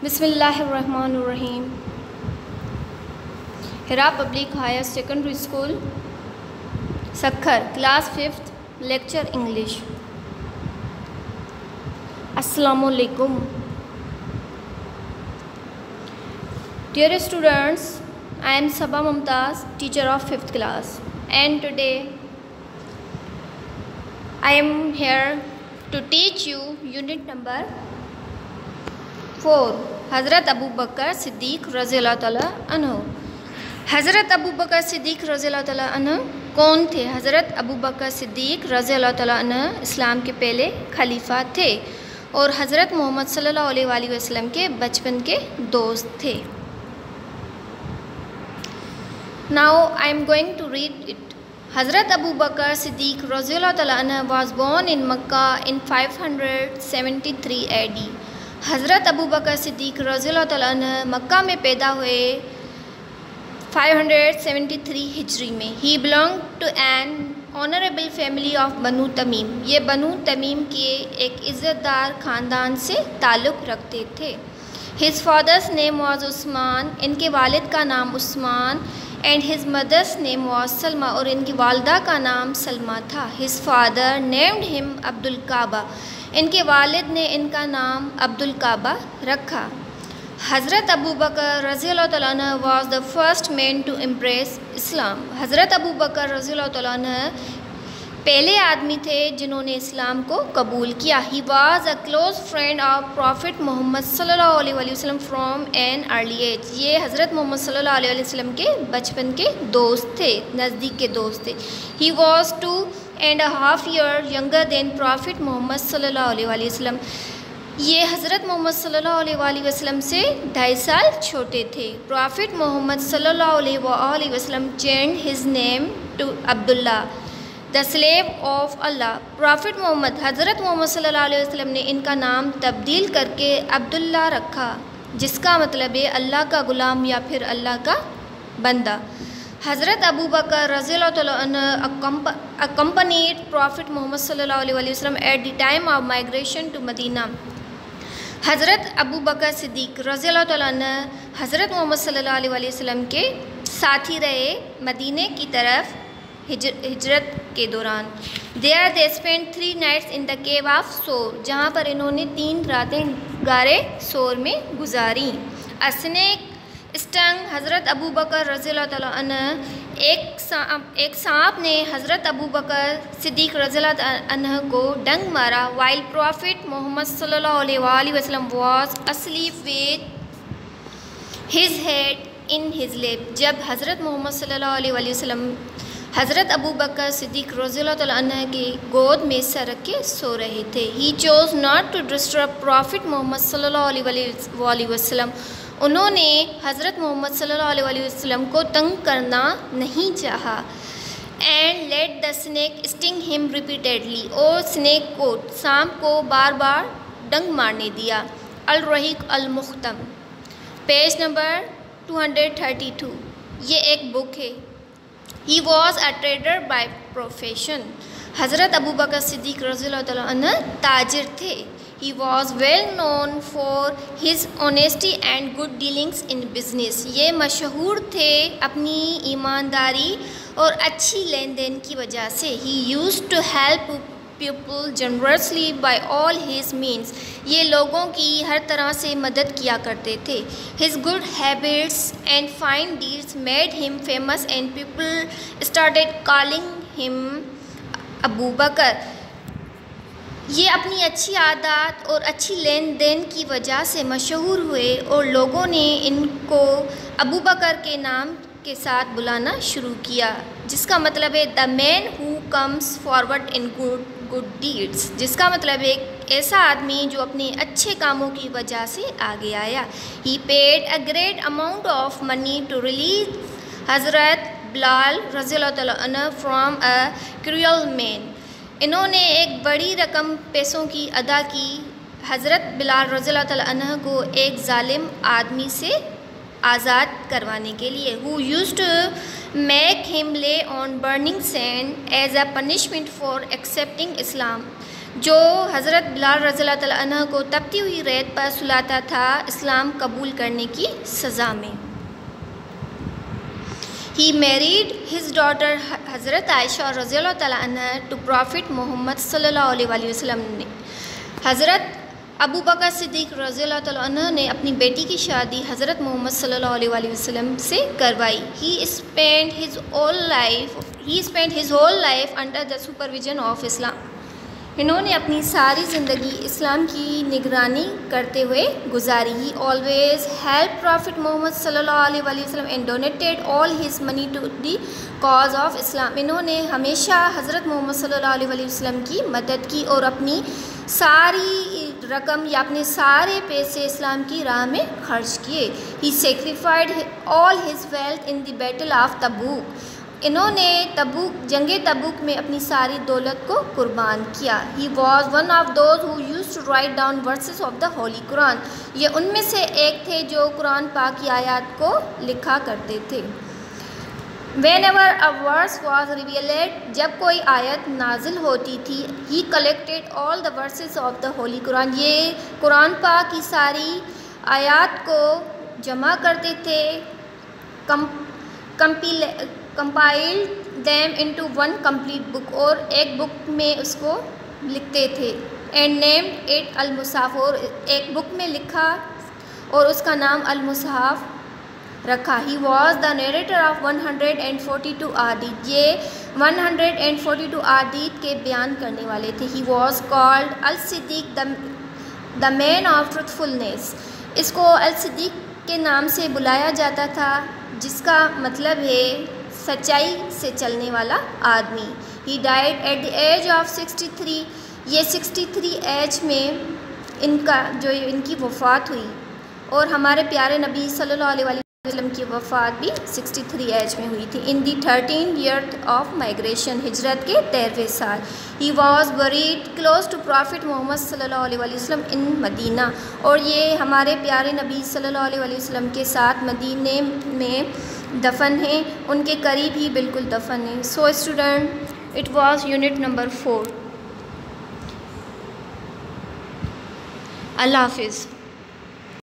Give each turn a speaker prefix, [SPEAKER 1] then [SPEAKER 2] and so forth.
[SPEAKER 1] بسم اللہ الرحمن الرحیم. Hira public higher secondary school Sukkur class 5th lecture English. السلام علیکم. Dear students, I am Sabha Mumtaz, teacher of 5th class, and today I am here to teach you unit number 4. حضرت ابو بکر صدیق رضی اللہ تعالیٰ عنہ. حضرت ابو بکر صدیق رضی اللہ تعالیٰ عنہ کون تھے؟ حضرت ابو بکر صدیق رضی اللہ تعالیٰ عنہ اسلام کے پہلے خلیفہ تھے اور حضرت محمد صلی اللہ علیہ وآلہ وسلم کے بچپن کے دوست تھے. Now I am going to read it. حضرت ابو بکر صدیق رضی اللہ تعالیٰ عنہ was born in Makkah in 573 AD. حضرت ابو بکر صدیق رضی اللہ تعالیٰ عنہ مکہ میں پیدا ہوئے 573 ہجری میں. He belonged to an honorable family of بنو تمیم. یہ بنو تمیم کے ایک عزت دار خاندان سے تعلق رکھتے تھے. His father's name was عثمان. ان کے والد کا نام عثمان and his mother's name was سلمہ اور ان کی والدہ کا نام سلمہ تھا. His father named him عبد الکعبہ. ان کے والد نے ان کا نام عبد الکعبہ رکھا. حضرت ابو بکر رضی اللہ تعالیٰ عنہ was the first man to embrace Islam. حضرت ابو بکر رضی اللہ تعالیٰ عنہ پہلے آدمی تھے جنہوں نے اسلام کو قبول کیا. He was a close friend of Prophet محمد صلی اللہ علیہ وآلہ وسلم from an early age. یہ حضرت محمد صلی اللہ علیہ وسلم کے بچپن کے دوست تھے، نزدیک کے دوست تھے. He was 2.5 years younger than Prophet محمد صلی اللہ علیہ وآلہ وسلم. یہ حضرت محمد صلی اللہ علیہ وآلہ وسلم سے 2.5 سال چھوٹے تھے. Prophet محمد صلی اللہ علیہ وآلہ وسلم changed his name to Abdullah, the slave of Allah. Prophet محمد حضرت محمد صلی اللہ علیہ وسلم نے ان کا نام تبدیل کر کے عبداللہ رکھا جس کا مطلب ہے اللہ کا غلام یا پھر اللہ کا بندہ. حضرت ابو بکر رضی اللہ تعالیٰ عنہ accompanied Prophet محمد صلی اللہ علیہ وآلہ وسلم at the time of migration to Medina. حضرت ابو بکر صدیق رضی اللہ تعالیٰ عنہ حضرت محمد صلی اللہ علیہ وآلہ وسلم کے ساتھی رہے مدینے کی طرف ہجرت کے دوران. There they spent 3 nights in the cave of Sor. جہاں پر انہوں نے 3 راتیں غارِ سور میں گزاری. A snake stung حضرت ابو بکر رضی اللہ تعالیٰ عنہ. ایک سانپ نے حضرت ابو بکر صدیق رضی اللہ عنہ کو ڈنگ مارا. While Prophet محمد صلی اللہ علیہ وآلہ وسلم was asleep with his head in his lap. جب حضرت محمد صلی اللہ علیہ وآلہ وسلم حضرت ابو بکر صدیق رضی اللہ تعالیٰ عنہ کی گود میں سر رکھ کے سو رہے تھے. He chose not to disturb Prophet محمد صلی اللہ علیہ وآلہ وسلم. انہوں نے حضرت محمد صلی اللہ علیہ وآلہ وسلم کو تنگ کرنا نہیں چاہا. And let the snake sting him repeatedly. اور سنیک کو سانپ کو بار بار ڈنگ مارنے دیا. الرحیق المختم پیج نمبر 232. یہ ایک بک ہے. He was a trader by profession. حضرت ابو بکر صدیق رضی اللہ تعالیٰ عنہ تاجر تھے. He was well known for his honesty and good dealings in business. یہ مشہور تھے اپنی ایمانداری اور اچھی لین دین کی وجہ سے. He used to help people generously by all his means. یہ لوگوں کی ہر طرح سے مدد کیا کرتے تھے. His good habits and fine deeds made him famous and people started calling him ابو بکر. یہ اپنی اچھی عادات اور اچھی لین دین کی وجہ سے مشہور ہوئے اور لوگوں نے ان کو ابو بکر کے نام کے ساتھ بلانا شروع کیا جس کا مطلب ہے the man who comes forward in good deeds. جس کا مطلب ہے ایسا آدمی جو اپنے اچھے کاموں کی وجہ سے آگے آیا. He paid a great amount of money to release حضرت بلال رضی اللہ تعالیٰ عنہ from a cruel man. انہوں نے ایک بڑی رقم پیسوں کی ادا کی حضرت بلال رضی اللہ تعالیٰ عنہ کو ایک ظالم آدمی سے آزاد کروانے کے لیے. Who used to make him lay on burning sand as a punishment for accepting Islam. جو حضرت بلال رضی اللہ تعالیٰ عنہ کو تپتی ہوئی ریت پر سلاتا تھا اسلام قبول کرنے کی سزا میں۔ He married his daughter حضرت عائشہ رضی اللہ تعالیٰ عنہ to Prophet محمد صلی اللہ علیہ وسلم نے حضرت ابو بکر صدیق رضی اللہ تعالیٰ عنہ نے اپنی بیٹی کی شادی حضرت محمد صلی اللہ علیہ وسلم سے کروائی۔ He spent his whole life under the supervision of Islam. انہوں نے اپنی ساری زندگی اسلام کی نگرانی کرتے ہوئے گزاری۔ He always helped Prophet محمد صلی اللہ علیہ وسلم and donated all his money to the cause of Islam. انہوں نے ہمیشہ حضرت محمد صلی اللہ علیہ وسلم کی مدد کی اور اپنی ساری رقم یا اپنے سارے پیسے اسلام کی راہ میں خرچ کیے۔ He sacrificed all his wealth in the battle of Tabuk. انہوں نے جنگ تبوک میں اپنی ساری دولت کو قربان کیا۔ He was one of those who used to write down verses of the Holy Quran. یہ ان میں سے ایک تھے جو قرآن پاک کی آیات کو لکھا کرتے تھے۔ Whenever a verse was revealed, جب کوئی آیت نازل ہوتی تھی he collected all the verses of the Holy Quran. یہ قرآن پاک کی ساری آیات کو جمع کرتے تھے، compiled them into one complete book اور ایک بک میں اس کو لکھتے تھے and named it المصحف اور ایک بک میں لکھا اور اس کا نام المصحف رکھا۔ He was the narrator of 142 احادیث. یہ 142 احادیث کے بیان کرنے والے تھے۔ He was called الصدیق the man of truthfulness. اس کو الصدیق کے نام سے بلایا جاتا تھا جس کا مطلب ہے سچائی سے چلنے والا آدمی۔ He died at the age of 63. یہ 63 ایج میں ان کی وفات ہوئی اور ہمارے پیارے نبی صلی اللہ علیہ وسلم کی وفات بھی 63 ایج میں ہوئی تھی۔ In the 13th year of migration. ہجرت کے 13ویں سال۔ He was buried close to Prophet محمد صلی اللہ علیہ وسلم in مدینہ اور یہ ہمارے پیارے نبی صلی اللہ علیہ وسلم کے ساتھ مدینے میں دفن ہیں، ان کے قریب ہی بالکل دفن ہیں۔ So student, it was unit number 4. اللہ حافظ.